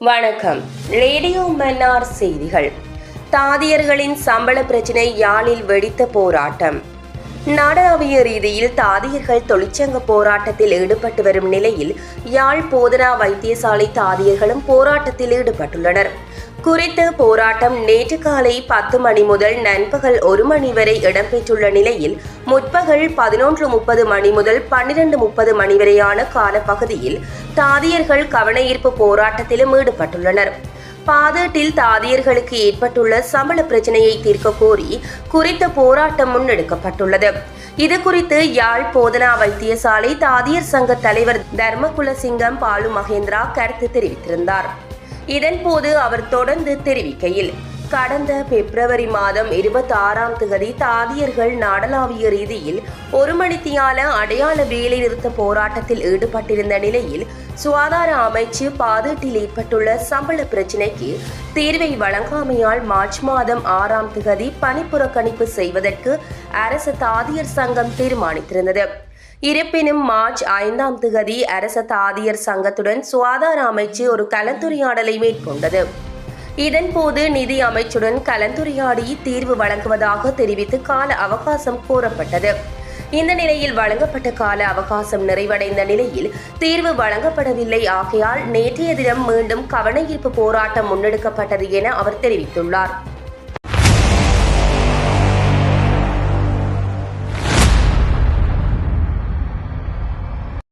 வணக்கம். ரேடியோ மன்னார் செய்திகள். தாதியர்களின் சம்பள பிரச்சினை யாழில் வெடித்த போராட்டம். நாடளாவிய ரீதியில் தாதியர்கள் தொழிற்சங்க போராட்டத்தில் ஈடுபட்டு வரும் நிலையில் யாழ் போதனா வைத்தியசாலை தாதியர்களும் போராட்டத்தில் ஈடுபட்டுள்ளனர். குறித்த போராட்டம் நேற்று காலை 10 மணி முதல் நண்பகல் 1 மணி வரை இடம்பெற்றுள்ள நிலையில் முற்பகல் 11:30 மணி முதல் 12:30 மணி வரையான காலப்பகுதியில் தாதியர்கள் கவனஈர்ப்பு போராட்டத்திலும் ஈடுபட்டுள்ளனர். பாதேட்டில் தாதியர்களுக்கு ஏற்பட்டுள்ள சம்பள பிரச்சினையை தீர்க்க கோரி குறித்த போராட்டம் முன்னெடுக்கப்பட்டுள்ளது. இது குறித்து யாழ் போதனா வைத்தியசாலை தாதியர் சங்க தலைவர் தர்மகுலசிங்கம் பாலு மகேந்திரா கருத்து தெரிவித்திருந்தார். இதன்போது அவர் தொடர்ந்து தெரிவிக்கையில், கடந்த பிப்ரவரி மாதம் 26ஆம் தேதி தாதியர்கள் நாடளாவிய ரீதியில் 1 மணித்தியால அடையாள வேலைநிறுத்த போராட்டத்தில் ஈடுபட்டிருந்த நிலையில் சுகாதார அமைச்சு பாதேட்டில் ஏற்பட்டுள்ள சம்பள பிரச்சினைக்கு தீர்வை வழங்காமையால் மார்ச் மாதம் 6ஆம் தேதி பணிப்புறக்கணிப்பு செய்வதற்கு அரசு தாதியர் சங்கம் தீர்மானித்திருந்தது. இருப்பினும் மார்ச் 5ஆம் தேதி அரச தாதியர் சங்கத்துடன் சுகாதார அமைச்சு ஒரு கலந்துரையாடலை மேற்கொண்டது. இதன்போது நிதி அமைச்சுடன் கலந்துரையாடி தீர்வு வழங்குவதாக தெரிவித்து கால அவகாசம் கோரப்பட்டது. இந்த நிலையில் வழங்கப்பட்ட கால அவகாசம் நிறைவடைந்த நிலையில் தீர்வு வழங்கப்படவில்லை. ஆகையால் நேற்றைய தினம் மீண்டும் கவனஈர்ப்பு போராட்டம் முன்னெடுக்கப்பட்டது என அவர் தெரிவித்துள்ளார்.